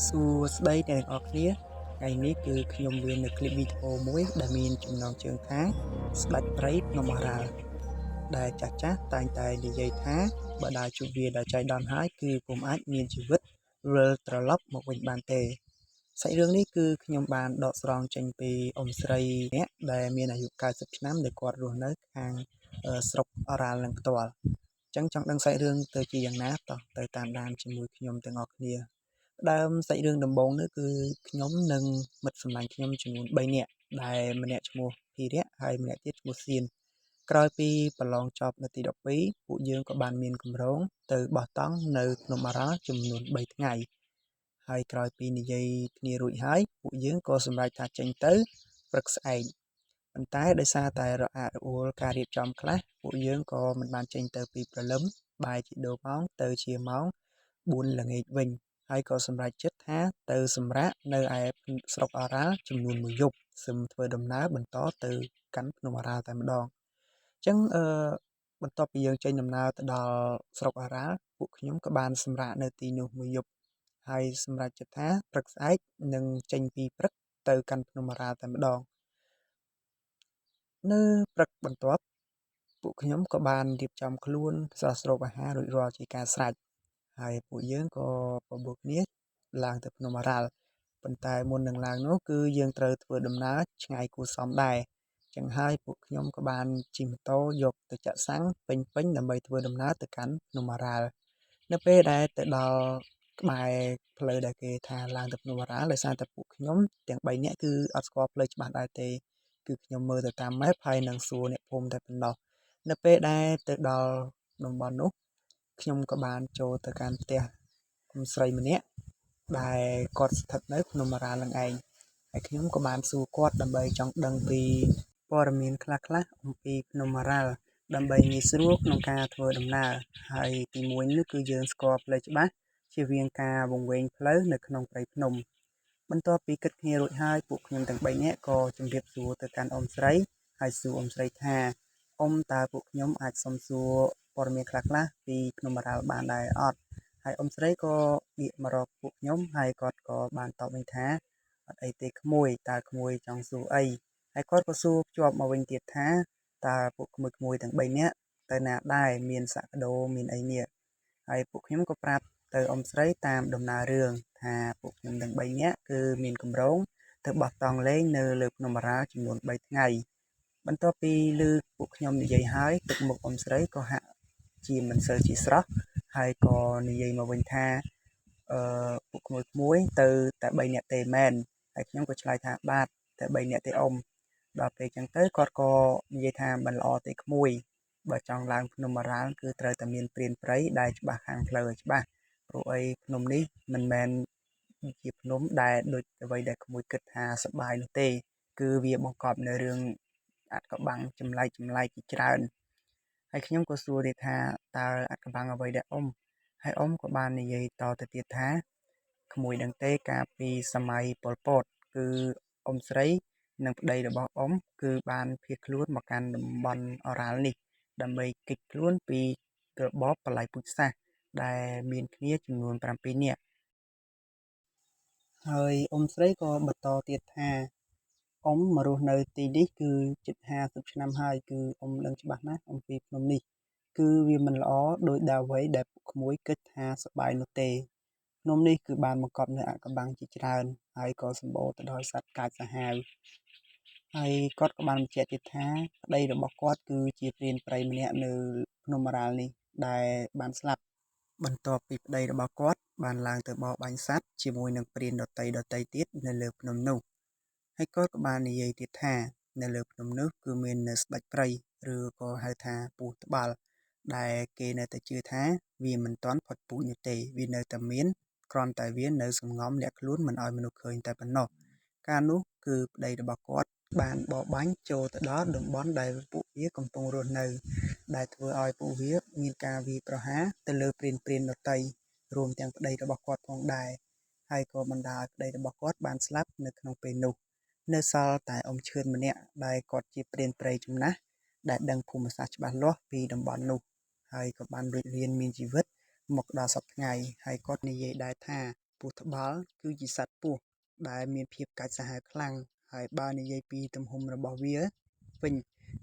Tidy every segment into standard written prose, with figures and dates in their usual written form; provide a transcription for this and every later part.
សួស្តីអ្នកទាំងអស់គ្នាថ្ងៃនេះគឺខ្ញុំមាននៅคลิปវីដេអូមួយដែលមានចំណងជើងថាស្ដេចព្រៃភ្នំអរ៉ាល់ដែលចាស់តែងតែនិយាយថាបើដើរជួបវាដល់ចៃដន្យហើយគឺពុំអាចមានជីវិតវិលត្រឡប់មកវិញបានទេសាច់រឿងនេះគឺខ្ញុំបានដកស្រង់ចេញពីអ៊ំស្រីម្នាក់ដែលមានអាយុ90ឆ្នាំដែលគាត់រស់នៅខាងស្រុកអរ៉ាល់នឹងផ្ទាល់អញ្ចឹងចង់ដឹងសាច់រឿងទៅជាយ៉ាងណាតោះទៅតាមដានជាមួយខ្ញុំទាំងអស់គ្នាដើមសាច់រឿងដំបូងនោះគឺខ្ញុំនិងមិត្តសម្លាញ់ខ្ញុំចំនួន3នាក់ដែលម្នាក់ឈ្មោះភីរៈហើយម្នាក់ទៀតឈ្មោះសៀនក្រោយពីប្រឡងចប់នាទី12ពួកយើងក៏បានមានគម្រោងទៅបោះតង់នៅភ្នំអរ៉ាល់ចំនួន3ថ្ងៃហើយក្រោយពីនិយាយគ្នារួចហើយពួកយើងក៏សម្រេចថាចេញទៅព្រឹកស្អែកប៉ុន្តែដោយសារតែរអាក់រអួលការរៀបចំខ្លះពួកយើងក៏មិនបានចេញទៅពីព្រលឹមបែរជាដូរម៉ោងទៅជាម៉ោង4ល្ងាចវិញហើយក៏សម្រេចចិត្តថាទៅសម្រាកនៅឯស្រុកអរ៉ាល់ចំនួន1យប់សឹមធ្វើដំណើរបន្តទៅកាន់ភ្នំអរ៉ាល់តែម្ដងអញ្ចឹងបន្ទាប់ពីយើងចេញដំណើរទៅដល់ស្រុកអរ៉ាល់ពួកខ្ញុំក៏បានសម្រាកនៅទីនោះ1យប់ហើយសម្រេចចិត្តថាព្រឹកស្អែកនឹងចេញពីព្រឹកទៅកាន់ភ្នំអរ៉ាល់តែម្ដងនៅព្រឹកបន្ទាប់ពួកខ្ញុំក៏បានរៀបចំខ្លួនស្រស់ស្រូបអាហាររួចរាល់ជាការស្រេចហើយពួកយើងក៏បបួលគ្នាឡើងទៅភ្នំអរ៉ាល់ប៉ុន្តែមុននឹងឡើងនោះគឺយើងត្រូវធ្វើដំណើរឆ្ងាយគួរសមដែរចឹងហើយពួកខ្ញុំក៏បានជិះម៉ូតូយកទៅចាក់សាំងពេញដើម្បីធ្វើដំណើរទៅកាន់ភ្នំអរ៉ាល់នៅពេលដែលទៅដល់ក្បែរផ្លូវដែលគេថាឡើងទៅភ្នំអរ៉ាល់ដោយសារតែពួកខ្ញុំទាំង3នាក់គឺអត់ស្គាល់ផ្លូវច្បាស់ដែរទេគឺខ្ញុំមើលទៅតាម map ហើយនឹងសួរអ្នកភូមិតែប៉ុណ្ណោះនៅពេលដែលទៅដល់តំបន់នោះខ្ញុំក៏បានចូលទៅកាន់ផ្ទះអ៊ំស្រីម្នាក់ដែលគាត់ស្ថិតនៅភ្នំអរ៉ាល់នឹងឯងហើយខ្ញុំក៏បានសួរគាត់ដើម្បីចង់ដឹងពីព័ត៌មានខ្លះៗអំពីភ្នំអរ៉ាល់ដើម្បីងាយស្រួលក្នុងការធ្វើដំណើរហើយទីមួយនេះគឺយើងស្គាល់ផ្លូវច្បាស់ជៀសវាងការវង្វេងផ្លូវនៅក្នុងព្រៃភ្នំបន្ទាប់ពីគិតគ្នារួចហើយពួកខ្ញុំទាំង3នាក់ក៏ជម្រាបសួរទៅកាន់អ៊ំស្រីហើយសួរអ៊ំស្រីថាអ៊ំតើពួកខ្ញុំអាចសុំសួរព័ត៌មានខ្លះៗពីភ្នំអរ៉ាល់បានដែរអត់ហើយអ៊ំស្រីក៏ងាកមករកពួកខ្ញុំហើយគាត់ក៏បានតបវិញថាអត់អីទេក្មួយតើក្មួយចង់សួរអីហើយគាត់ក៏សួរភ្ជាប់មកវិញទៀតថាតើពួកក្មួយទាំង3នាក់ទៅណាដែរមានសាក់ដូមានអីនេះហើយពួកខ្ញុំក៏ប្រាប់ទៅអ៊ំស្រីតាមដំណើររឿងថាពួកខ្ញុំទាំង3នាក់គឺមានគម្រោងទៅបោះតង់លេងនៅលើភ្នំអរ៉ាល់ចំនួន3ថ្ងៃបន្ទាប់ពីឮពួកខ្ញុំនិយាយហើយទឹកមុខអ៊ំស្រីក៏ហាក់ជាមិនសូវជាស្រស់ហើយក៏និយាយមកវិញថាពួកក្មួយទៅតែ3នាក់ទេមែនហើយខ្ញុំក៏ឆ្លើយថាបាទតែ3នាក់ទេអ៊ំដល់ពេលចឹងទៅគាត់ក៏និយាយថាមិនល្អទេក្មួយបើចង់ឡើងភ្នំអរ៉ាល់គឺត្រូវតែមានព្រានព្រៃដែលច្បាស់ខាងផ្លូវឲ្យច្បាស់ព្រោះអីភ្នំនេះមិនមែនជាភ្នំដែលដូចអ្វីដែលក្មួយគិតថាសប្បាយនោះទេគឺវាបង្កប់នៅរឿងអាថ៌កំបាំងចម្លែកជាច្រើនហើយខ្ញុំក៏សួរទៀតថាតើអាថ៌កំបាំងអ្វីដែរអ៊ំហើយអ៊ំក៏បាននិយាយតទៅទៀតថាក្មួយដឹងទេកាលពីសម័យប៉ុលពតគឺអ៊ំស្រីនិងប្តីរបស់អ៊ំគឺបានភៀសខ្លួនមកកាន់តំបន់អរ៉ាល់នេះដើម្បីគេចខ្លួនពីរបបបល្ល័ង្កពូជសាសន៍ដែលមានគ្នាចំនួន7នាក់ហើយអ៊ំស្រីក៏បន្តទៀតថាអ៊ំមករស់នៅទីនេះគឺជិត50ឆ្នាំហើយគឺអ៊ំដឹងច្បាស់ណាស់អំពីភ្នំនេះគឺវាមិនល្អដោយដែលអ្វីដែលពួកក្មួយគិតថាសប្បាយនោះទេភ្នំនេះគឺបានបង្កប់នូវអាថ៌កំបាំងជាច្រើនហើយក៏សម្បូរទៅដោយសត្វកាចសាហាវហើយគាត់ក៏បានបញ្ជាក់ទៀតថាប្តីរបស់គាត់គឺជាព្រានព្រៃម្នាក់នៅភ្នំអរ៉ាល់នេះដែលបានស្លាប់បន្ទាប់ពីប្តីរបស់គាត់បានឡើងទៅបរបាញ់សត្វជាមួយនឹងព្រានដតីទៀតនៅលើភ្នំនោះហើយគាត់ក៏បាននិយាយទៀតថានៅលើភ្នំនោះគឺមាននៅស្ដេចព្រៃឬក៏ហៅថាពស់ត្បាល់ដែលគេនៅតែជឿថាវាមិនទាន់ផុតពូជនោះទេវានៅតែមានគ្រាន់តែវានៅសំងំលាក់ខ្លួនមិនឲ្យមនុស្សឃើញតែប៉ុណ្ណោះកាលនោះគឺប្តីរបស់គាត់បានបរបាញ់ចូលទៅដល់តំបន់ដែលពួកវាកំពុងរស់នៅដែលធ្វើឲ្យពួកវាមានការវាយប្រហារទៅលើព្រានដតីរួមទាំងប្តីរបស់គាត់ផងដែរហើយក៏បណ្ដាលឲ្យប្តីរបស់គាត់បានស្លាប់នៅក្នុងពេលនោះនៅសល់តែអ៊ំឈឿនម្នាក់ដែលគាត់ជាព្រានព្រៃចំណាស់ដែលដឹងភូមិសាស្ត្រច្បាស់លាស់ពីតំបន់នោះហើយក៏បានរួចរានមានជីវិតមកដល់សព្វថ្ងៃហើយគាត់និយាយដែរថា ពស់ត្បាល់គឺជាសត្វពស់ដែលមានភាពកាចសាហាវខ្លាំងហើយបើនិយាយពីទំហំរបស់វាវិញ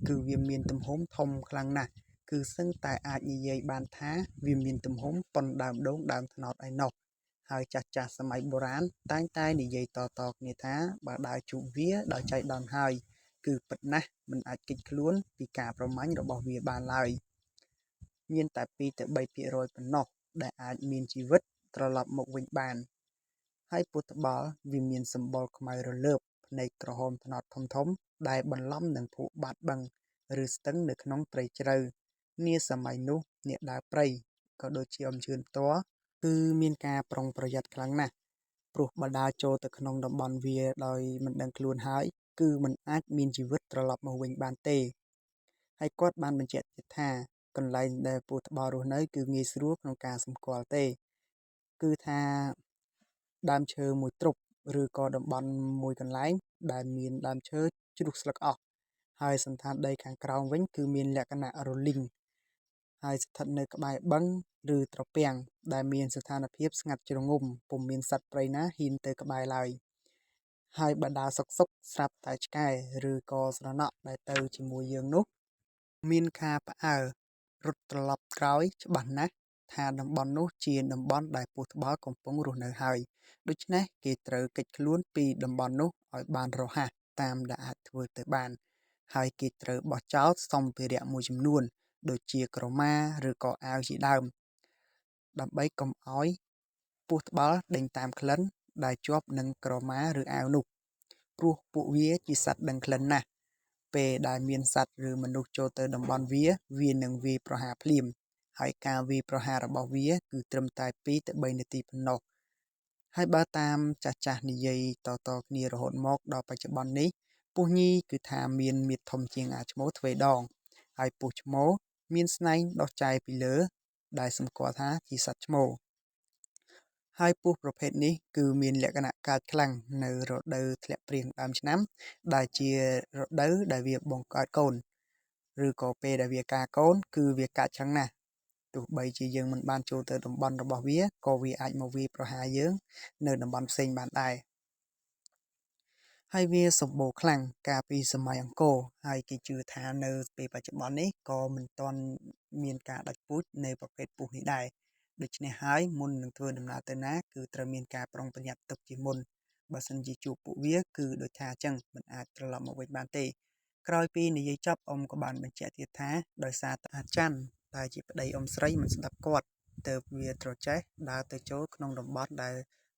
គឺវាមានទំហំធំខ្លាំងណាស់គឺសឹងតែអាចនិយាយបានថាវាមានទំហំប៉ុនដើមដូងដើមត្នោតឯណោះហើយចាស់សម័យបុរាណតែងតែនិយាយតគ្នាថាបើដើរជួបវាដោយចៃដន្យហើយគឺពិតណាស់មិនអាចគេចខ្លួនពីការប្រមាញ់របស់វាបានឡើយមានតែ2 ទៅ 3% ប៉ុណ្ណោះដែលអាចមានជីវិតត្រឡប់មកវិញបានហើយពស់ត្បាល់វាមានសម្បុរខ្មៅរលើបភ្នែកក្រហមត្នោតធំដែលបន្លំនឹងភក់បាតបឹងឬស្ទឹងនៅក្នុងព្រៃជ្រៅនាសម័យនោះអ្នកដើរព្រៃក៏ដូចជាអំជឿនផ្ទាល់គឺមានការប្រុងប្រយ័ត្នខ្លាំងណាស់ព្រោះបើដើរចូលទៅក្នុងតំបន់វាដោយមិនដឹងខ្លួនហើយគឺមិនអាចមានជីវិតត្រឡប់មកវិញបានទេហើយគាត់បានបញ្ជាក់ទៀតថាកន្លែងដែលពស់ត្បាល់រស់នៅគឺងាយស្រួលក្នុងការសម្គាល់ទេគឺថាដើមឈើមួយទ្រុបឬក៏តំបន់មួយកន្លែងដែលមានដើមឈើជ្រុះស្លឹកអស់ហើយសណ្ឋានដីខាងក្រោមវិញគឺមានលក្ខណៈរលីងហើយស្ថិតនៅក្បែរបឹងឬត្រពាំងដែលមានស្ថានភាពស្ងាត់ជ្រងំពុំមានសត្វព្រៃណាហ៊ានទៅក្បែរឡើយហើយបើដើរសុកស្រាប់តែឆ្កែឬក៏ស្រណក់ដែលទៅជាមួយយើងនោះមានការផ្អើលរត់ត្រឡប់ក្រោយច្បាស់ណាស់ថាតំបន់នោះជាតំបន់ដែលពស់ត្បាល់កំពុងរស់នៅហើយដូច្នេះគេត្រូវគេចខ្លួនពីតំបន់នោះឲ្យបានរហ័សតាមដែលអាចធ្វើទៅបានហើយគេត្រូវបោះចោលសម្ភារៈមួយចំនួនដូចជាក្រមាឬក៏អាវជាដើមដើម្បីកុំឲ្យពស់ត្បាល់ដេញតាមក្លិនដែលជាប់នឹងក្រមាឬអាវនោះព្រោះពួកវាជាសត្វដឹងក្លិនណាស់ពេលដែលមានសត្វឬមនុស្សចូលទៅតំបន់វានឹងវាយប្រហារភ្លាមហើយការវាយប្រហាររបស់វាគឺត្រឹមតែ2 ទៅ 3 នាទីប៉ុណ្ណោះហើយបើតាមចាស់និយាយតគ្នារហូតមកដល់បច្ចុប្បន្ននេះពស់ញីគឺថាមានមាឌធំជាងអាឈ្មោលទ្វេដងហើយពស់ឈ្មោលមានស្នែងដុះចែពីលើដែលសម្គាល់ថាជាសត្វឈ្មោលហើយពស់ប្រភេទនេះគឺមានលក្ខណៈកាចខ្លាំងនៅរដូវធ្លាក់ព្រៀងដើមឆ្នាំដែលជារដូវដែលវាបង្កើតកូនឬក៏ពេលដែលវាការកូនគឺវាកាចខ្លាំងណាស់ទោះបីជាយើងមិនបានចូលទៅតំបន់របស់វាក៏វាអាចមកវាយប្រហារយើងនៅតំបន់ផ្សេងបានដែរហើយវាសម្បូរខ្លាំងកាលពីសម័យអង្គរហើយគេជឿថានៅពេលបច្ចុប្បន្ននេះក៏មិនទាន់មានការដាច់ពូជនៃប្រភេទពស់នេះដែរដូច្នេះហើយមុននឹងធ្វើដំណើរទៅណាគឺត្រូវមានការប្រុងប្រយ័ត្នទុកជាមុនបើសិនជាជួបពួកវាគឺដូចថាអញ្ចឹងមិនអាចត្រឡប់មកវិញបានទេក្រោយពីនិយាយចប់អ៊ំក៏បានបញ្ជាក់ទៀតថាដោយសារតែអាចារ្យតែជាប្តីអ៊ំស្រីមិនស្ដាប់គាត់ទើបវាត្រចេះដើរទៅចូលក្នុងតំបន់ដែល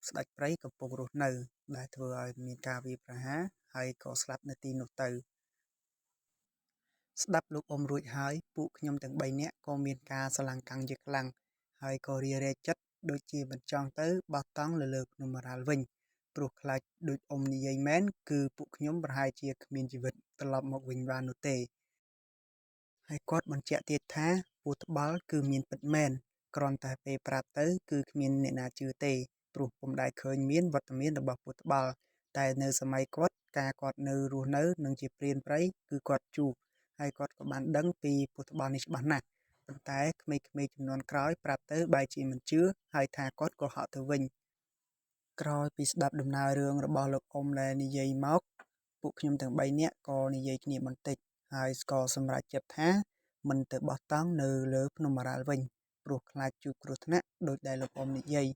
ស្ដេចព្រៃកំពុងរស់នៅដែលធ្វើឲ្យមានការវាយប្រហារហើយក៏ស្លាប់នៅទីនោះទៅស្ដាប់លោកអ៊ំរួចហើយពួកខ្ញុំទាំង3នាក់ក៏មានការស្រឡាំងកាំងជាខ្លាំងហើយក៏រារែកចិត្តដូចជាមិនចង់ទៅបោះតង់លើភ្នំរ៉ាល់វិញព្រោះខ្លាចដូចអ៊ំនិយាយមែនគឺពួកខ្ញុំប្រហែលជាគ្មានជីវិតត្រឡប់មកវិញបាននោះទេហើយគាត់បញ្ជាក់ទៀតថាពស់ត្បាល់គឺមានពិតមែនគ្រាន់តែពេលប្រាប់ទៅគឺគ្មានអ្នកណាជឿទេព្រោះពុំដែលឃើញមានវត្តមានរបស់ពស់ត្បាល់តែនៅសម័យគាត់គាត់នៅរស់នៅនឹងជាព្រានព្រៃគឺគាត់ជួបហើយគាត់ក៏បានដឹងពីពស់ត្បាល់នេះច្បាស់ណាស់ប៉ុន្តែក្មេងៗជំនាន់ក្រោយប្រាប់ទៅបែរជាមិនជឿហើយថាគាត់ក៏ហក់ទៅវិញក្រោយពីស្ដាប់ដំណើររឿងរបស់លោកអ៊ំដែលនិយាយមកពួកខ្ញុំទាំង3នាក់ក៏និយាយគ្នាបន្តិចហើយក៏សម្រេចចិត្តថាមិនទៅបោះតង់នៅលើភ្នំរ៉ាល់វិញព្រោះខ្លាចជួបគ្រោះថ្នាក់ដោយដែលលោកអ៊ំនិយាយ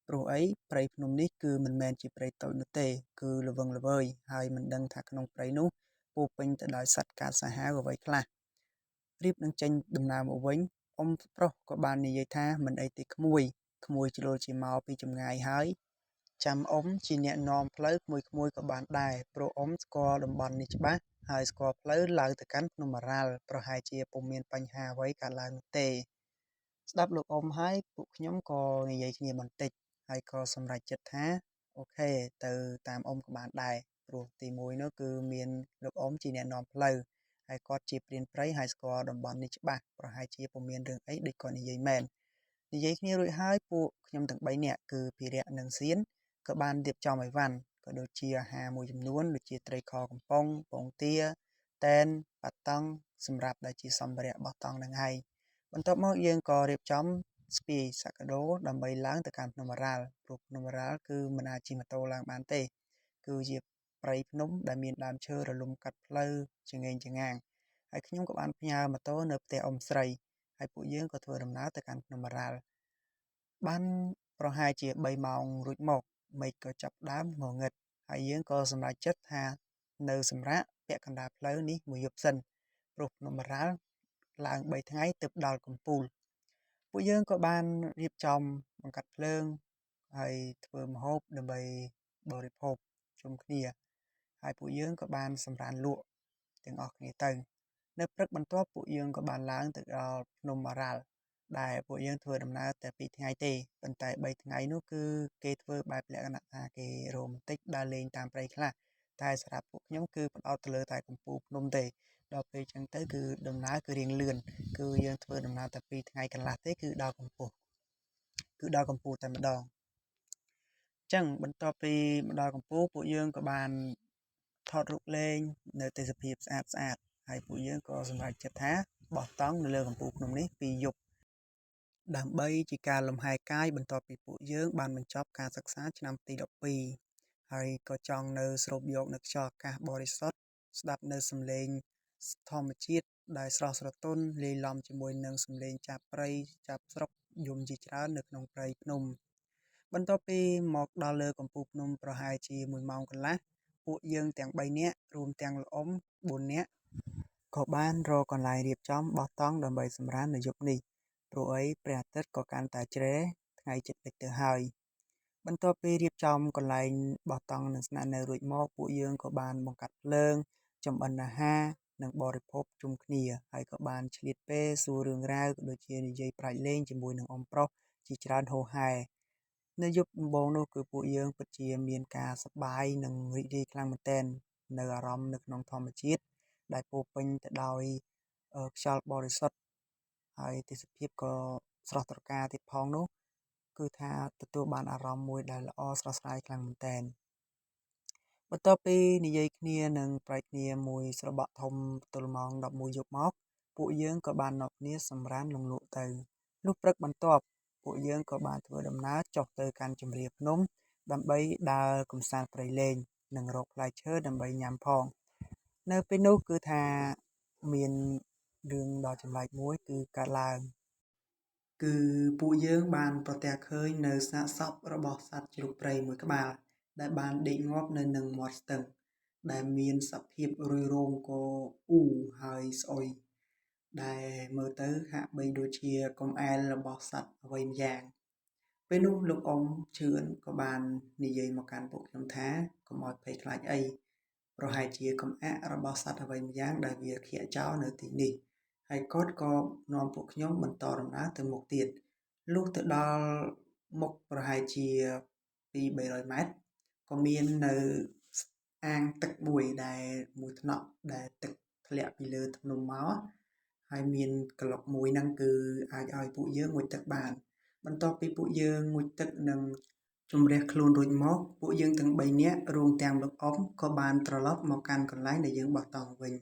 ព្រោះអីព្រៃភ្នំនេះគឺមិនមែនជាព្រៃតូចនោះទេគឺល្វឹងល្វើយហើយមិនដឹងថាក្នុងព្រៃនោះពោរពេញទៅដោយសត្វកាចសាហាវអ្វីខ្លះរៀបនឹងចេញដំណើរមកវិញអ៊ំប្រុសក៏បាននិយាយថាមិនអីទេក្មួយជ្រុលជាមកពីចម្ងាយហើយចាំអ៊ំជាអ្នកនាំផ្លូវក្មួយក៏បានដែរព្រោះអ៊ំស្គាល់តំបន់នេះច្បាស់ហើយស្គាល់ផ្លូវឡើងទៅកាន់ភ្នំរ៉ាល់ប្រហែលជាពុំមានបញ្ហាអ្វីកើតឡើងនោះទេស្ដាប់លោកអ៊ំហើយពួកខ្ញុំក៏និយាយគ្នាបន្តិចហើយក៏សម្រេចចិត្តថាអូខេទៅតាមអ៊ំក៏បានដែរព្រោះទី1នោះគឺមានលោកអ៊ំជាអ្នកនាំផ្លូវហើយគាត់ជាព្រានព្រៃហើយស្គាល់តំបន់នេះច្បាស់ប្រហែលជាពុំមានរឿងអីដូចគាត់និយាយមែននិយាយគ្នារួចហើយពួកខ្ញុំទាំង3នាក់គឺភិរៈនិងសៀនក៏បានរៀបចំអីវ៉ាន់ក៏ដូចជាអាហារមួយចំនួនដូចជាត្រីខកំប៉ុងពងទាតែនបាតង់សម្រាប់ដែលជាសម្ភារៈបោះតង់នឹងឯងបន្ទាប់មកយើងក៏រៀបចំ ស្ពាយសាក់ដូដើម្បីឡើងទៅកាន់ភ្នំអរ៉ាល់ព្រោះភ្នំអរ៉ាល់គឺមិនអាចជិះម៉ូតូឡើងបានទេគឺជាព្រៃភ្នំដែលមានដើមឈើរលំកាត់ផ្លូវចង្អេងចង្ងាងហើយខ្ញុំក៏បានផ្ញើម៉ូតូនៅផ្ទះអ៊ំស្រីហើយពួកយើងក៏ធ្វើដំណើរទៅកាន់ភ្នំអរ៉ាល់បានប្រហែលជា3ម៉ោងរួចមកមេឃក៏ចាប់ផ្ដើមងងឹតហើយយើងក៏សម្រេចចិត្តថានៅសម្រាប់ពាក់កណ្ដាលផ្លូវនេះមួយយប់សិនព្រោះភ្នំអរ៉ាល់ឡើង3ថ្ងៃទើបដល់កំពូលពួកយើងក៏បានរៀបចំបង្កាត់ភ្លើងហើយធ្វើម្ហូបដើម្បីបរិភោគជុំគ្នាហើយពួកយើងក៏បានសម្រានលក់ទាំងអស់គ្នាទៅនៅព្រឹកបន្ទាប់ពួកយើងក៏បានឡើងទៅដល់ភ្នំអរ៉ាល់ដែលពួកយើងធ្វើដំណើរតែ2ថ្ងៃទេប៉ុន្តែ3ថ្ងៃនោះគឺគេធ្វើបែបលក្ខណៈថាគេរ៉ូមែនទិកដើរលេងតាមព្រៃខ្លះតែសម្រាប់ពួកខ្ញុំគឺផ្ដោតទៅលើតែកំពូលភ្នំទេដល់ពេលចឹងទៅគឺដំណើរគឺរៀងលឿនគឺយើងធ្វើដំណើរតែ2ថ្ងៃកន្លះទេគឺដល់កំពូលតែម្ដងចឹងបន្ទាប់ពីមកដល់កំពូលពួកយើងក៏បានថតរូបលេងនៅទេសភាពស្អាតហើយពួកយើងក៏សម្រេចចិត្តថាបោះតង់នៅលើកំពូលភ្នំនេះ2យប់ដើម្បីជាការលំហែកាយបន្ទាប់ពីពួកយើងបានបញ្ចប់ការសិក្សាឆ្នាំទី12ហើយក៏ចង់នៅស្រូបយកនៅខ្យល់អាកាសបរិសុទ្ធស្ដាប់នៅសំឡេងធម្មជាតិដែលស្រស់ស្រទន់លាយឡំជាមួយនឹងសំឡេងចាប់ព្រៃចាប់ស្រុកយំជាច្រើននៅក្នុងព្រៃភ្នំបន្ទាប់ពីមកដល់លើកំពូលភ្នំប្រហែលជា1ម៉ោងកន្លះពួកយើងទាំង3នាក់រួមទាំងលោកអ៊ំ4នាក់ក៏បានរកកន្លែងរៀបចំបោះតង់ដើម្បីសម្រាននៅយប់នេះព្រោះអីព្រះអាទិត្យក៏កាន់តែជ្រេថ្ងៃជិតលិចទៅហើយបន្ទាប់ពីរៀបចំកន្លែងបោះតង់និងស្នាក់នៅរួចមកពួកយើងក៏បានបង្កាត់ភ្លើងចម្អិនអាហារនិងបរិភោគជុំគ្នាហើយក៏បានឆ្លៀតពេលសួររឿងរ៉ាវក៏ដូចជានិយាយប្រាជ្ញលេងជាមួយនឹងអ៊ំប្រុសជាច្រើនហូរហែនៅយប់ដំបូងនោះគឺពួកយើងពិតជាមានការសប្បាយនិងរីករាយខ្លាំងមែនទែននៅអារម្មណ៍នៅក្នុងធម្មជាតិដែលពោរពេញទៅដោយខ្យល់បរិសុទ្ធហើយទេសភាពក៏ស្រស់ត្រកាលទៀតផងនោះគឺថាទទួលបានអារម្មណ៍មួយដែលល្អស្រស់ស្រាយខ្លាំងមែនទែនបន្ទាប់ពីនិយាយគ្នានិងប្រែកគ្នាមួយស្របក់ធំទល់ម៉ោង11យប់មកពួកយើងក៏បាននាំគ្នាសម្រានលំលក់ទៅលុះព្រឹកបន្ទាប់ពួកយើងក៏បានធ្វើដំណើរចុះទៅកាន់ជម្រាលភ្នំដើម្បីដើរកម្សាន្តព្រៃលេងនិងរកផ្លែឈើដើម្បីញ៉ាំផងនៅពេលនោះគឺថាមានរឿងដ៏ចម្លែកមួយគឺកើតឡើងគឺពួកយើងបានប្រទះឃើញនៅសាកសពរបស់សត្វជ្រូកព្រៃមួយក្បាលដែលបានដេកងាប់នៅនឹងមាត់ស្ទឹងដែលមានសភាពរុយរោមក៏អ៊ូហើយស្អុយដែលមើលទៅហាក់បីដូចជាកំអែលរបស់សត្វអ្វីម្យ៉ាងពេលនោះលោកអ៊ំឈឿនក៏បាននិយាយមកកាន់ពួកខ្ញុំថាកុំឲ្យភ័យខ្លាចអីប្រហែលជាកំអាករបស់សត្វអ្វីម្យ៉ាងដែលវាឃ្លាក់ចោលនៅទីនេះហើយគាត់ក៏នាំពួកខ្ញុំបន្តដំណើរទៅមុខទៀតលុះទៅដល់មុខប្រហែលជា200-300ម៉ែត្រក៏មាននៅអាងទឹកមួយថ្នាក់ដែលទឹកធ្លាក់ពីលើភ្នំមកហើយមានក្លុកមួយហ្នឹងគឺអាចឲ្យពួកយើងងូតទឹកបានបន្ទាប់ពីពួកយើងងូតទឹកនិងជំរះខ្លួនរួចមកពួកយើងទាំង3នាក់រួមទាំងលោកអ៊ំក៏បានត្រឡប់មកកាន់កន្លែងដែលយើងបោះតង់វិញ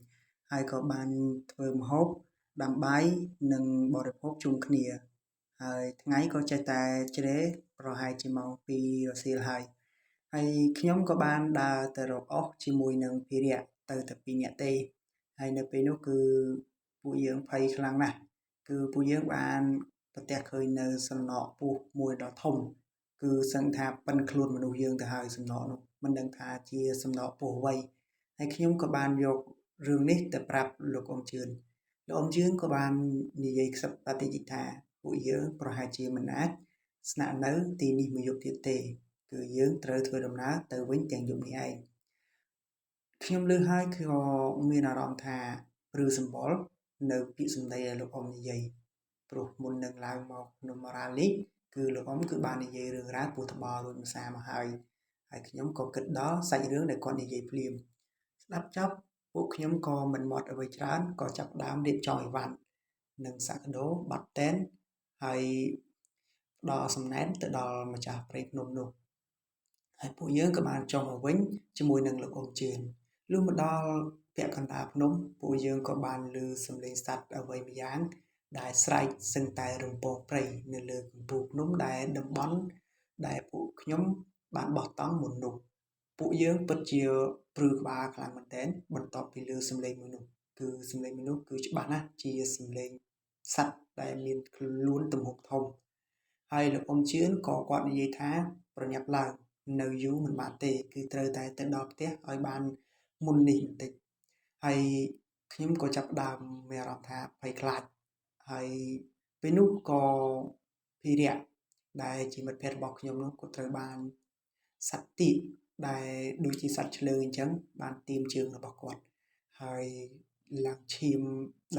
ហើយក៏បានធ្វើម្ហូបដាំបាយនិងបរិភោគជុំគ្នាហើយថ្ងៃក៏ចេះតែជ្រេប្រហែលជាម៉ោង2រសៀលហើយខ្ញុំក៏បានដើរទៅរកអុសជាមួយនឹងភិរៈទៅតែ2នាក់ទេហើយនៅពេលនោះគឺពួកយើងភ័យខ្លាំងណាស់គឺពួកយើងបានប្រទះឃើញនៅសំណក់ពស់មួយដ៏ធំគឺសឹងថាប៉ិនខ្លួនមនុស្សយើងទៅហើយសំណក់នោះមិនដឹងថាជាសំណក់ពស់អ្វីហើយខ្ញុំក៏បានយករឿងនេះទៅប្រាប់លោកអ៊ំជឿនលោកអ៊ំជឿនក៏បាននិយាយខ្សឹបបតិតិថាពួកយើងប្រហែលជាមិនអាចស្នាក់នៅទីនេះមួយយប់ទៀតទេគឺយើងត្រូវធ្វើដំណើរទៅវិញទាំងយប់នេះឯងខ្ញុំលើហើយក៏មានអារម្មណ៍ថាព្រឺសម្បុរនៅពាក្យសម្ដីដែលលោកអ៊ំនិយាយព្រោះមុននឹងឡើងមកភ្នំអរ៉ាល់នេះគឺលោកអ៊ំគឺបាននិយាយរឿងរ៉ាវពូត្បល់រួចមួយសារមកហើយខ្ញុំក៏គិតដល់សាច់រឿងដែលគាត់និយាយភ្លាមស្ដាប់ចប់ពួកខ្ញុំក៏មិនមាត់អ្វីច្រើនក៏ចាប់ផ្ដើមរៀបចំអីវ៉ាន់និងសាក់ដូបាត់តែនហើយផ្ដល់សំណែនទៅដល់ម្ចាស់ព្រៃភ្នំនោះហើយពួកយើងក៏បានចុះមកវិញជាមួយនឹងលោកអ៊ំជឿនលុះមកដល់ពាក់កណ្ដាលភ្នំពួកយើងក៏បានឮសំឡេងសត្វអ្វីម្យ៉ាង ដែលស្រែកសឹងតែរំពងព្រៃនៅលើកំពូលភ្នំដែលតំបន់ដែលពួកខ្ញុំបានបោះតង់មុននោះពួកយើងពិតជាព្រឺក្បាលខ្លាំងមែនទែនបន្ទាប់ពីឮសំឡេងមួយនោះគឺសំឡេងមនុស្សគឺច្បាស់ណាស់ជាសំឡេងសត្វដែលមានខ្លួនទំហំធំហើយលោកអ៊ំជឿនក៏គាត់និយាយថាប្រញាប់ឡើងនៅយូរមិនបានទេគឺត្រូវតែទៅដល់ផ្ទះឲ្យបានមុននេះបន្តិចហើយខ្ញុំក៏ចាប់ផ្ដើមមានអារម្មណ៍ថាភ័យខ្លាចហើយពេលនោះក៏ភីរៈដែលជាមិត្តភក្តិរបស់ខ្ញុំនោះក៏ត្រូវបានសត្វទាកដែលដូចជាសត្វឆ្លើអញ្ចឹងបានទាញជើងរបស់គាត់ហើយឡើងឈាម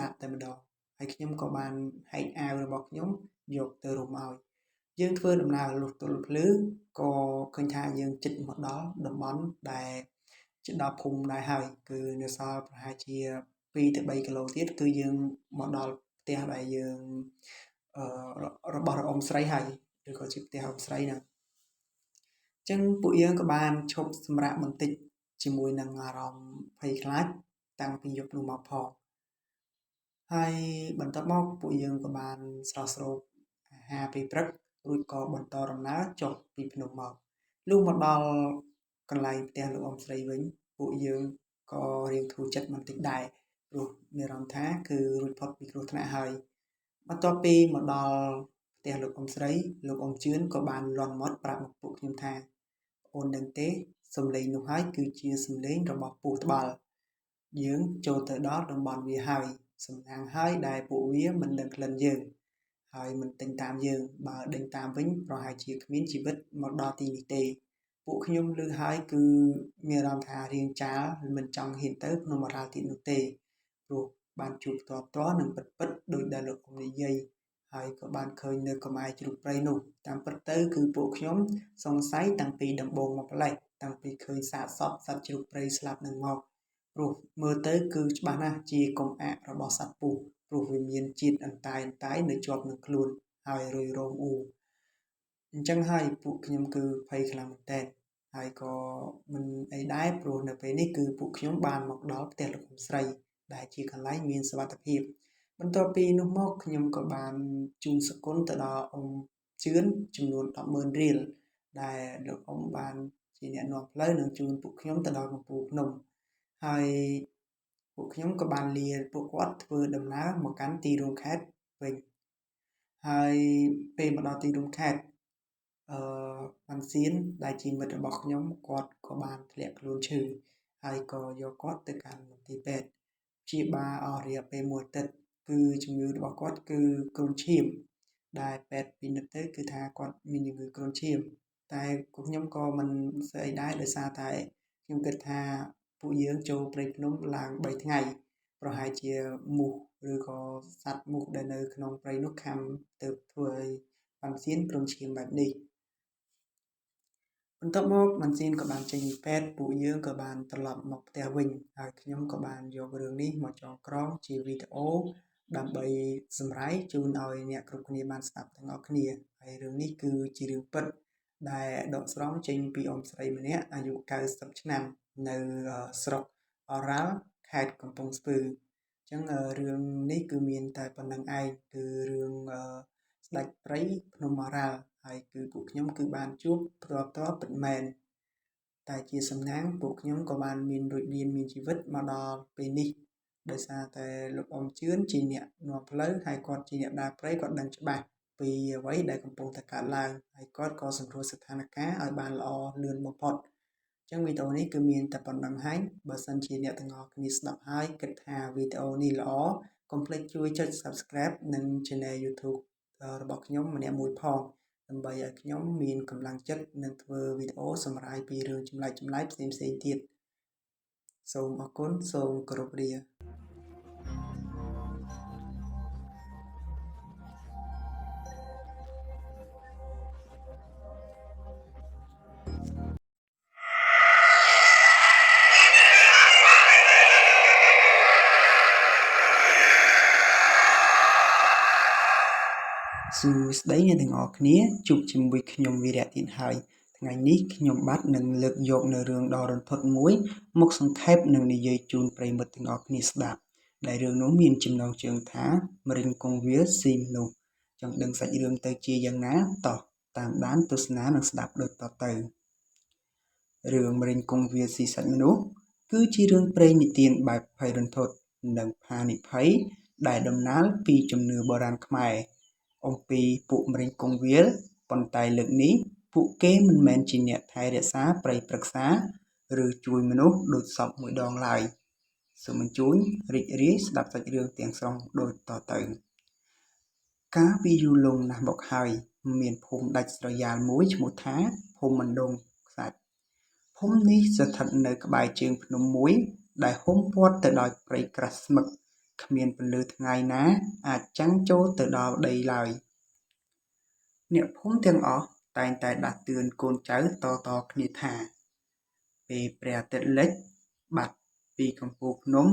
ដាក់តែម្ដងហើយខ្ញុំក៏បានហែកអាវរបស់ខ្ញុំយកទៅរុំឲ្យយើងធ្វើដំណើរលុះទល់ភ្លឺក៏ឃើញថាយើងជិតមកដល់តំបន់ដែលជិតដល់ភូមិដែរហើយគឺនៅសល់ប្រហែលជា2ទៅ3គីឡូទៀតគឺយើងមកដល់ផ្ទះដែលយើងរបស់អ៊ំស្រីហើយឬក៏ជាផ្ទះអ៊ំស្រីហ្នឹងអញ្ចឹងពួកយើងក៏បានឈប់សម្រាកបន្តិចជាមួយនឹងអារម្មណ៍ភ័យខ្លាចតាំងពីយប់នោះមកផងហើយបន្ទាប់មកពួកយើងក៏បានស្រស់ស្រូបអាហារពេលព្រឹករួចក៏បន្តដំណើរចុះពីភ្នំមកលុះមកដល់កន្លែងផ្ទះលោកអ៊ំស្រីវិញពួកយើងក៏រៀងធូរចិត្តបន្តិចដែរព្រោះមានអារម្មណ៍ថាគឺរួចផុតពីគ្រោះថ្នាក់ហើយបន្ទាប់ពីមកដល់ផ្ទះលោកអ៊ំស្រីលោកអ៊ំជឿនក៏បានលន់មាត់ប្រាប់មកពួកខ្ញុំថាអូនដឹងទេសំឡេងនោះហើយគឺជាសំឡេងរបស់ពស់ត្បាល់យើងចូលទៅដល់តំបន់វាហើយសំណាងហើយដែលពួកវាមិនដឹងក្លិនយើងហើយមិនទិញតាមយើងបើដេញតាមវិញប្រហែលជាគ្មានជីវិតមកដល់ទីនេះទេពួកខ្ញុំឮហើយគឺមានអារម្មណ៍ថារៀងចាលមិនចង់ហ៊ានទៅភ្នំអរ៉ាល់ទៀតនោះទេព្រោះបានជួបផ្ទាល់នឹងពិតដោយដែលលោកអ៊ំនិយាយហើយក៏បានឃើញនៅកម្អាយជ្រូកព្រៃនោះតាមពិតទៅគឺពួកខ្ញុំសង្ស័យតាំងពីដំបូងមកម្លេះតាំងពីឃើញសាកសពសត្វជ្រូកព្រៃស្លាប់នឹងមកព្រោះមើលទៅគឺច្បាស់ណាស់ជាកុំអាករបស់សត្វពស់ព្រោះវាមានជាតិអន្តែយនៅជាប់នឹងខ្លួនហើយរុយរោមអ៊ូអញ្ចឹងហើយពួកខ្ញុំគឺភ័យខ្លាំងមែនទែនហើយក៏មិនអីដែរព្រោះនៅពេលនេះគឺពួកខ្ញុំបានមកដល់ផ្ទះលោកអ៊ំស្រីដែលជាកន្លែងមានសុវត្ថិភាពបន្ទាប់ពីនោះមកខ្ញុំក៏បានជូនសគុណទៅដល់អ៊ំជឿនចំនួន 10,000 រៀលដែលលោកអ៊ំបានជាអ្នកនាំផ្លូវនិងជូនពួកខ្ញុំទៅដល់កំពូលភ្នំហើយពួកខ្ញុំក៏បានលាពួកគាត់ធ្វើដំណើរមកកាន់ទីរួមខេត្តវិញហើយពេលមកដល់ទីរួមខេត្តបានសៀនដែលជាមិត្តរបស់ខ្ញុំគាត់ក៏បានធ្លាក់ខ្លួនឈឺហើយក៏យកគាត់ទៅកាន់មន្ទីរពេទ្យព្យាបាលអស់រយៈពេល1អាទិត្យគឺជំងឺរបស់គាត់គឺគ្រុនឈាមដែលពេទ្យពិនិត្យទៅគឺថាគាត់មានជំងឺគ្រុនឈាមតែខ្ញុំក៏មិនស្អីដែរដោយសារតែខ្ញុំគិតថាពួកយើងចូលព្រៃភ្នំឡើង3ថ្ងៃប្រហែលជាមូសឬក៏សត្វមូសដែលនៅក្នុងព្រៃនោះខាំទៅធ្វើឲ្យបានសៀនគ្រុនឈាមបែបនេះបន្ទាប់មកបានសៀនក៏បានចេញពីពេទ្យពួកយើងក៏បានត្រឡប់មកផ្ទះវិញហើយខ្ញុំក៏បានយករឿងនេះមកចងក្រងជាវីដេអូដើម្បីសម្រាយជូនឲ្យអ្នកគ្រប់គ្នាបានស្ដាប់ទាំងអស់គ្នាហើយរឿងនេះគឺជារឿងពិតដែលដកស្រង់ចេញពីអ៊ំស្រីម្នាក់អាយុ90ឆ្នាំនៅស្រុកអរ៉ាល់ខេត្តកំពង់ស្ពឺអញ្ចឹងរឿងនេះគឺមានតែប៉ុណ្្នឹងឯងគឺរឿងស្ដេចព្រៃភ្នំអរ៉ាល់ហើយគឺពួកខ្ញុំគឺបានជួបផ្ទាល់ពិតមែនតែជាសំណាងពួកខ្ញុំក៏បានមានរួចរានមានជីវិតមកដល់ពេលនេះដោយសារតែលោកអ៊ំជឿនជាអ្នកនាំផ្លូវហើយគាត់ជាអ្នកដើរព្រៃគាត់ដឹងច្បាស់ពីអ្វីដែលកំពុងតែកើតឡើងហើយគាត់ក៏សម្រួលស្ថានភាពឲ្យបានល្អលឿនបំផុតអញ្ចឹងវីដេអូនេះគឺមានតែប៉ុណ្្នឹងហើយបើសិនជាអ្នកទាំងអស់គ្នាស្ដាប់ហើយគិតថាវីដេអូនេះល្អកុំភ្លេចជួយចុច Subscribe និង Channel YouTube របស់ខ្ញុំម្នាក់មួយផងដើម្បីឲ្យខ្ញុំមានកម្លាំងចិត្តនឹងធ្វើវីដេអូសម្រាយពីរឿងចម្លែកផ្សេងៗទៀតសូមអរគុណសូមគោរពលាសួស្តីអ្នកទាំងអស់គ្នាជួបជាមួយខ្ញុំវីរៈទៀតហើយថ្ងៃនេះខ្ញុំបាទនឹងលើកយកនៅរឿងដ៏រន្ធត់មួយមកសង្ខេបនិងនិយាយជូនប្រិយមិត្តទាំងអស់គ្នាស្ដាប់ ដែលរឿងនោះមានចំណងជើងថាម្រេចគង្វាលស៊ីមនុស្សចង់ដឹងសាច់រឿងទៅជាយ៉ាងណាតោះតាមដានទស្សនានិងស្ដាប់ដូចតទៅរឿងម្រេចគង្វាលស៊ីសាច់មនុស្សគឺជារឿងព្រេងនិទានបែបភ័យរន្ធត់និងផានិភ័យដែលតំណាលពីជំនឿបុរាណខ្មែរអំពីពួកម្រេចគង្វាលប៉ុន្តែលើកនេះពួកគេមិនមែនជាអ្នកថែរក្សាព្រៃព្រឹក្សាឬជួយមនុស្សដូចសពមួយដងឡើយសូមអញ្ជើញរីករាយស្ដាប់សាច់រឿងទាំងស្រុងដូចតទៅកាលពីយូរលង់ណាស់មកហើយមានភូមិដាច់ស្រយាលមួយឈ្មោះថាភូមិមណ្ដងខ្សាច់ភូមិនេះស្ថិតនៅក្បែរជើងភ្នំមួយដែលហ៊ុំព័ទ្ធទៅដោយព្រៃក្រាស់ស្មឹកគ្មានពន្លឺថ្ងៃណាអាចចាំងចូលទៅដល់ដីឡើយអ្នកភូមិទាំងអស់តែងតែដាស់តឿនកូនចៅតៗគ្នាថាពេលព្រះអាទិត្យលិចបាត់ពីកំពូលភ្នំ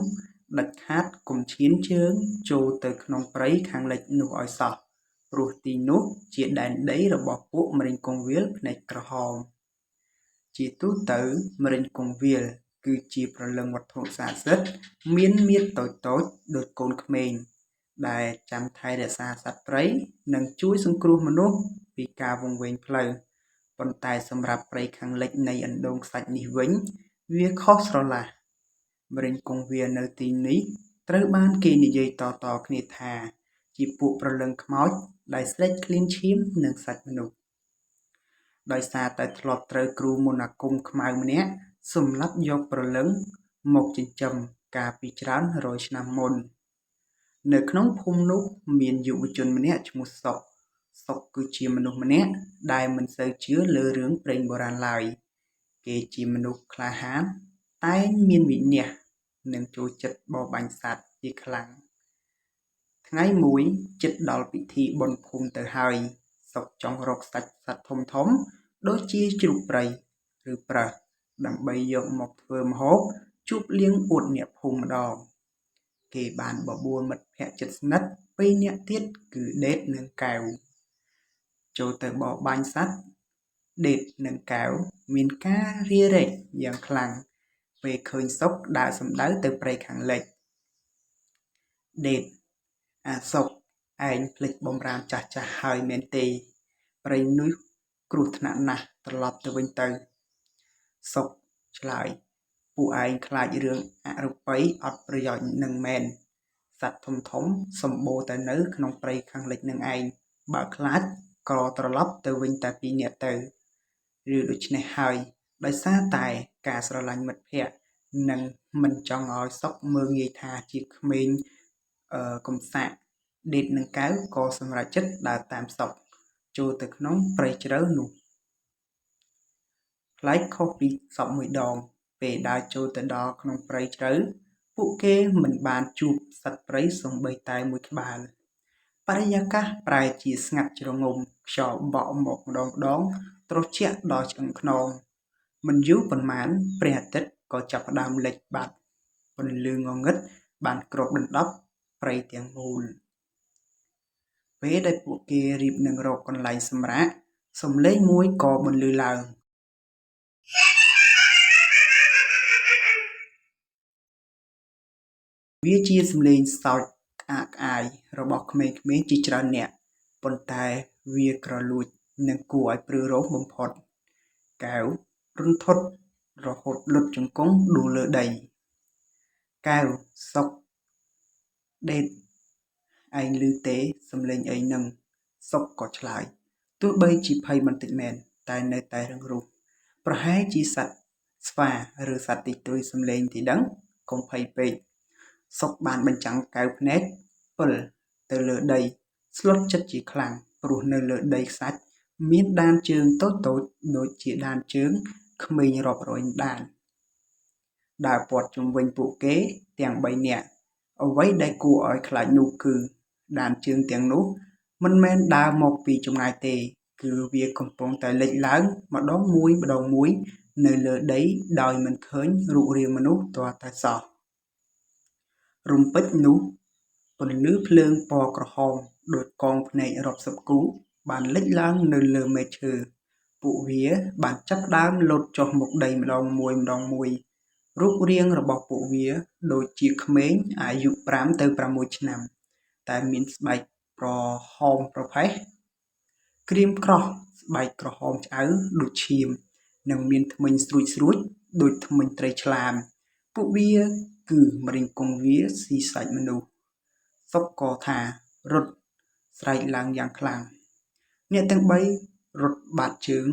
ដាច់ខាតកុំឈានជើងចូលទៅក្នុងព្រៃខាងលិចនោះឲ្យសោះព្រោះទីនោះជាដែនដីរបស់ពួកម្រេចគង្វាលភ្នែកក្រហមជាទូទៅម្រេចគង្វាលគឺជាព្រលឹងវត្ថុស័ក្តិសិទ្ធិមានមាឌតូចៗដូចកូនក្មេងដែលចាំថែរក្សាសត្វព្រៃនិងជួយសង្គ្រោះមនុស្សពីការវង្វេងផ្លូវប៉ុន្តែសម្រាប់ព្រៃខាងលិចនៃអណ្ដូងខ្សាច់នេះវិញវាខុសស្រឡះម្រេចគង្វាលនៅទីនេះត្រូវបានគេនិយាយតៗគ្នាថាជាពួកព្រលឹងខ្មោចដែលស្រេកឃ្លានឈាមនឹងសាច់មនុស្សដោយសារតែធ្លាប់ត្រូវគ្រូមន្តអាគមខ្មៅម្នាក់សម្លាប់យកព្រលឹងមកចិញ្ចឹមកាលពីច្រើនរយឆ្នាំមុននៅក្នុងភូមិនោះមានយុវជនម្នាក់ឈ្មោះសុកគឺជាមនុស្សម្នាក់ដែលមិនសូវជឿលើរឿងព្រេងបុរាណឡើយគេជាមនុស្សក្លាហានតែងមានវិន័យនិងចូលចិត្តបរបាញ់សត្វជាខ្លាំងថ្ងៃមួយជិតដល់ពិធីបុណ្យភូមិទៅហើយសុកចង់រកសាច់សត្វធំដូចជាជ្រូកព្រៃឬប្រើសដើម្បីយកមកធ្វើម្ហូបជួបលៀងអួតអ្នកភូមិម្ដងគេបានបបួលមិត្តភក្តិជិតស្និទ្ធពីរនាក់ទៀតគឺដេតនិងកែវចូលទៅបរបាញ់សត្វដេតនិងកែវមានការរារែកយ៉ាងខ្លាំងពេលឃើញសុកដើរសំដៅទៅព្រៃខាងលិចដេតអាសុកឯងភ្លេចបំរាមចាស់ហើយមែនទេព្រៃនោះគ្រោះថ្នាក់ណាស់ត្រឡប់ទៅវិញទៅសុកឆ្លើយពួកឯងខ្លាចរឿងអរូបីអត់ប្រយោជន៍នឹងមែនសត្វធំសម្បូរតែនៅក្នុងព្រៃខាងលិចនឹងឯងបើខ្លាចក៏ត្រឡប់ទៅវិញតែពីរនាក់ទៅឬដូច្នេះហើយដោយសារតែការស្រឡាញ់មិត្តភក្តិនិងមិនចង់ឲ្យសុកមើលងាយថាជាក្មេងកំសាកដេតនិងកៅក៏សម្រេចចិត្តដើរតាមសុកចូលទៅក្នុងព្រៃជ្រៅនោះប្លែកខុសពីសពមួយដងពេលដើរចូលទៅដល់ក្នុងព្រៃជ្រៅពួកគេមិនបានជួបសត្វព្រៃសូម្បីតែមួយក្បាលបរិយាកាសប្រែជាស្ងាត់ជ្រងំខ្យល់បក់មកម្ដងត្រជាក់ដល់ឆ្អឹងខ្នងមិនយូរប៉ុន្មានព្រះអាទិត្យក៏ចាប់ផ្ដើមលិចបាត់ពន្លឺងងឹតបានគ្របដណ្ដប់ព្រៃទាំងមូលពេលដែលពួកគេរៀបនឹងរកកន្លែងសម្រាកសំឡេងមួយក៏បន្លឺឡើងវាជាសំឡេងសើចក្អាកក្អាយរបស់ក្មេងៗជាច្រើននាក់ប៉ុន្តែវាក្រលួចនិងគួរឲ្យព្រឺរោមបំផុតកែវរន្ធត់រហូតលុតជង្គង់ដួលលើដីកែវសុកដេតឯងឮទេសំឡេងអីនឹងសុកក៏ឆ្លើយទោះបីជាភ័យបន្តិចមែនតែនៅតែរឹងរូសប្រហែលជាសត្វស្វាឬសត្វទីទុយសំឡេងទីដឹងកុំភ័យពេកសុកបានបញ្ចាំងកែវភ្នែកពិលទៅលើដីស្លុតចិត្តជាខ្លាំងព្រោះនៅលើដីខ្សាច់មានដានជើងតូចដូចជាដានជើងក្មេងរាប់រយដានដើរព័ទ្ធជុំវិញពួកគេទាំង3នាក់អ្វីដែលគួរឲ្យខ្លាចនោះគឺដានជើងទាំងនោះមិនមែនដើរមកពីចម្ងាយទេគឺវាកំពុងតែលេចឡើងម្ដងមួយនៅលើដីដោយមិនឃើញរូបរាងមនុស្សទាល់តែសោះរំពេចនោះពន្លឺភ្លើងពណ៌ក្រហមដូចកងភ្នែករាប់សិបគូបានលេចឡើងនៅលើមែកឈើពួកវាបានចាប់ផ្ដើមលោតចុះមកដីម្ដងមួយ រូបរាងរបស់ពួកវាដូចជាក្មេងអាយុ5 ទៅ 6 ឆ្នាំតែមានស្បែកប្រហោងប្រផេះក្រៀមក្រោះស្បែកក្រហមឆ្អៅដូចឈាមនិងមានធ្មេញស្រួចដូចធ្មេញត្រីឆ្លាមពួកវាគឺម្រៀងគង្វាស៊ីសាច់មនុស្សសុកក៏ថារត់ស្រែកឡើងយ៉ាងខ្លាំងអ្នកទាំងបីរត់បាតជើង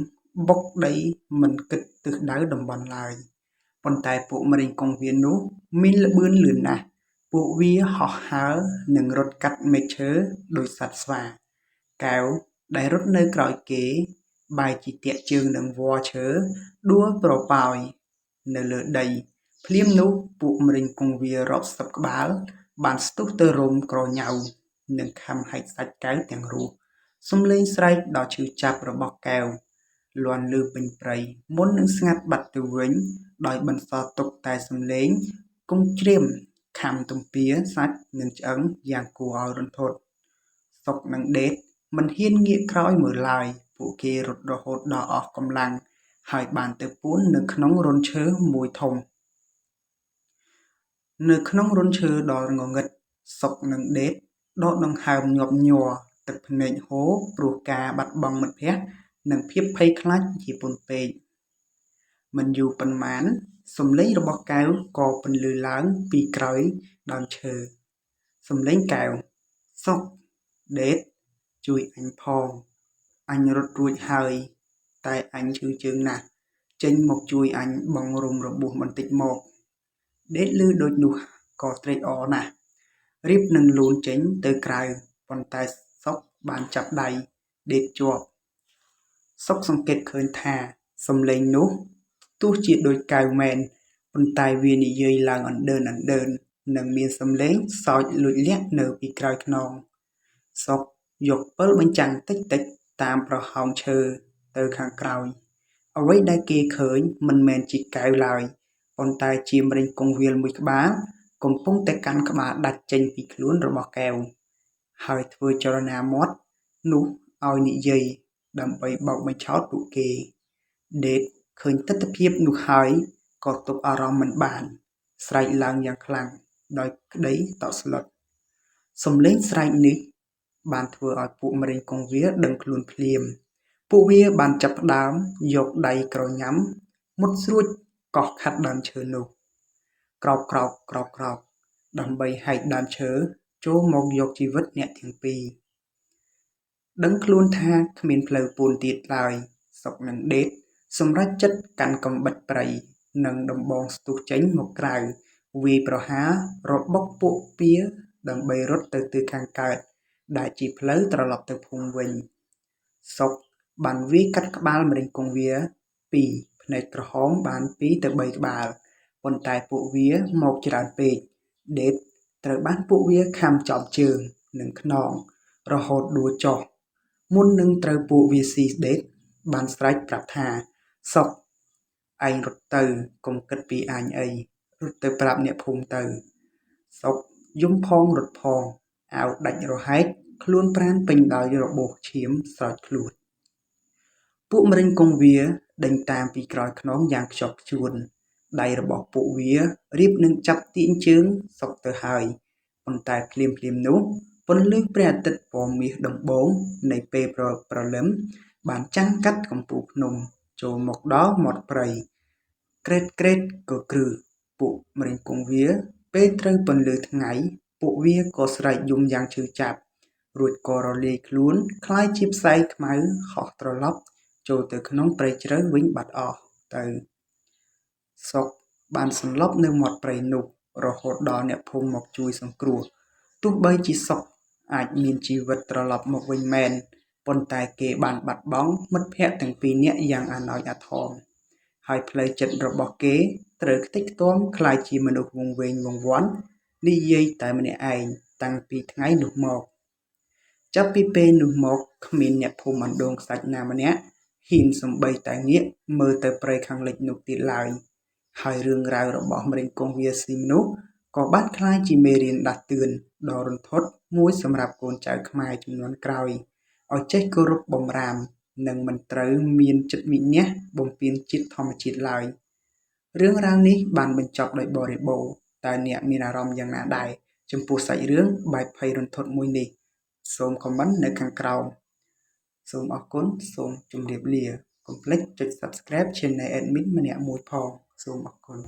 បុកដីមិនគិតទិសដៅតំបន់ឡើយប៉ុន្តែពួកម្រេងគង្វានោះមានល្បឿនលឿនណាស់ពួកវាហោះហើរនិងរត់កាត់មែកឈើដោយសត្វស្វាកែវដែលរត់នៅក្រោយគេបែរជាទាក់ជើងនឹងវល្លិឈើដួលប្រប៉ោយនៅលើដីភ្លាមនោះពួកម្រេងគង្វារាប់សិបក្បាលបានស្ទុះទៅរុំក្រញ៉ៅនិងខំហែកសាច់កែវទាំងរស់សំឡេងស្រែកដ៏ឈឺចាប់របស់កែវលាន់ឮពេញព្រៃមុននឹងស្ងាត់បាត់ទៅវិញដោយបន្សល់ទុកតែសំឡេងគង់ជ្រាមខំទំពាសាច់និងឆ្អឹងយ៉ាងគួរឲ្យរន្ធត់សុកនិងដេតមិនហ៊ានងាកក្រោយមើលឡើយពួកគេរត់រហូតដល់អស់កម្លាំងហើយបានទៅពួននៅក្នុងរន្ធឈើមួយធំនៅក្នុងរន្ធឈើដ៏ងងឹតសុកនិងដេតដកដង្ហើមញាប់ញ័រទឹកភ្នែកហូរព្រោះការបាត់បង់មិត្តភក្តិនិងភាពភ័យខ្លាចជាពន់ពេកមិនយូរប៉ុន្មានសំឡេងរបស់កែវក៏ពន្លឺឡើងពីក្រោយដើមឈើសំឡេងកែវសុកដេតជួយអញផងអញរត់រួចហើយតែអញឈឺជើងណាស់ចេញមកជួយអញបង់រុំរបួសបន្តិចមកដេតឮដូចនោះក៏ត្រេកអរណាស់រៀបនឹងលូនចេញទៅក្រៅប៉ុន្តែសុកបានចាប់ដៃដេតជាប់សុកសង្កេតឃើញថាសំឡេងនោះទោះជាដូចកែវមែនប៉ុន្តែវានិយាយឡើងអណ្ដើននិងមានសំឡេងសើចលួចលាក់នៅពីក្រោយខ្នងសុកយកពិលបញ្ចាំងតិចតាមប្រហោងឈើទៅខាងក្រោយអ្វីដែលគេឃើញមិនមែនជាកែវឡើយប៉ុន្តែជាម្រេចគង្វាលមួយក្បាលកំពុងតែកាន់ក្បាលដាច់ចេញពីខ្លួនរបស់កែវហើយធ្វើចលនាមាត់នោះឲ្យនិយាយដើម្បីបោកបញ្ឆោតពួកគេដេតឃើញទិដ្ឋភាពនោះហើយក៏ទប់អារម្មណ៍មិនបានស្រែកឡើងយ៉ាងខ្លាំងដោយក្តីតក់ស្លុតសំឡេងស្រែកនេះបានធ្វើឲ្យពួកម្រេងគង្វាដឹងខ្លួនភ្លាមពួកវាបានចាប់ផ្ដើមយកដៃក្រញ៉ាំមុតស្រួចកោះខាត់ដើមឈើនោះក្រោបដើម្បីហែកដើមឈើចូលមកយកជីវិតអ្នកទាំងពីរដឹងខ្លួនថាគ្មានផ្លូវពួនទៀតឡើយសុកនិងដេតសម្រេចចិត្តកាន់កំបិតព្រៃនិងដំបងស្ទុះចេញមកក្រៅវាយប្រហាររបស់ពួកពៀដើម្បីរត់ទៅទិសខាងកើតដែលជាផ្លូវត្រឡប់ទៅភូមិវិញសុកបានវាយកាត់ក្បាលម្រេចគង្វា2ភ្នែកក្រហមបាន2ទៅ3ក្បាលប៉ុន្តែពួកវាមកច្រើនពេកដេតត្រូវបានពួកវាខាំចោលជើងនិងខ្នងរហូតដួលចុះមុននឹងត្រូវពួកវាស៊ីដេតបានស្រែកប្រាប់ថាសុកឯងរត់ទៅកុំគិតពីអញអីរត់ទៅប្រាប់អ្នកភូមិទៅសុកយំផងរត់ផងអាវដាច់រហែកខ្លួនប្រាណពេញដោយរបួសឈាមស្រោចខ្លួនពួកម្រេចគង្វាដេញតាមពីក្រោយខ្នងយ៉ាងខ្ជាប់ខ្ជួនដៃរបស់ពួកវារៀបនឹងចាប់ទាញជើងសុកទៅហើយប៉ុន្តែភ្លាមនោះពន្លឺព្រះអាទិត្យពណ៌មាសដំបូងនៃពេលព្រលឹមបានចាំងកាត់កំពូលភ្នំចូលមកដល់មាត់ព្រៃក្រេតក៏គ្រឹះពួកម្រេចគង្វាពេលត្រូវពន្លឺថ្ងៃពួកវាក៏ស្រែកយំយ៉ាងឈឺចាប់រួចក៏រលាយខ្លួនคล้ายជាផ្សែងខ្មៅហោះត្រឡប់ចូលទៅក្នុងព្រៃជ្រៅវិញបាត់អស់ទៅសុកបានសន្លប់នៅមាត់ព្រៃនោះរហូតដល់អ្នកភូមិមកជួយសង្គ្រោះទោះបីជាសុកអាចមានជីវិតត្រឡប់មកវិញមែនប៉ុន្តែគេបានបាត់បង់មិត្តភក្តិទាំងពីរនាក់យ៉ាងអាណោចអាថមហើយផ្លូវចិត្តរបស់គេត្រូវខ្ទេចខ្ទាំคล้ายជាមនុស្សវង្វេងវង្វាន់និយាយតែម្នាក់ឯងតាំងពីថ្ងៃនោះមកចាប់ពីពេលនោះមកគ្មានអ្នកភូមិអណ្ដូងខ្សាច់ណាម្នាក់ហ៊ានសំបីតែងាកមើលទៅព្រៃខាងលិចនោះទៀតឡើយហើយរឿងរ៉ាវរបស់ម្រេចគង្វាស៊ីមនុស្សក៏បានក្លាយជាមេរៀនដាស់តឿនដ៏រន្ធត់មួយសម្រាប់កូនចៅខ្មែរជំនាន់ក្រោយឲ្យចេះគោរពបម្រាមនិងមិនត្រូវមានចិត្តវិន័យបំពានជាតិធម្មជាតិឡើយ រឿងរ៉ាវនេះបានបញ្ចប់ដោយបរិបូរណ៍តើអ្នកមានអារម្មណ៍យ៉ាងណាដែរចំពោះសាច់រឿងបែបភ័យរន្ធត់មួយនេះសូមខមមិននៅខាងក្រោមសូមអរគុណសូមជម្រាបលាកុំភ្លេចចុច Subscribe Channel Admin ម្នាក់មួយផងសូមអរគុណ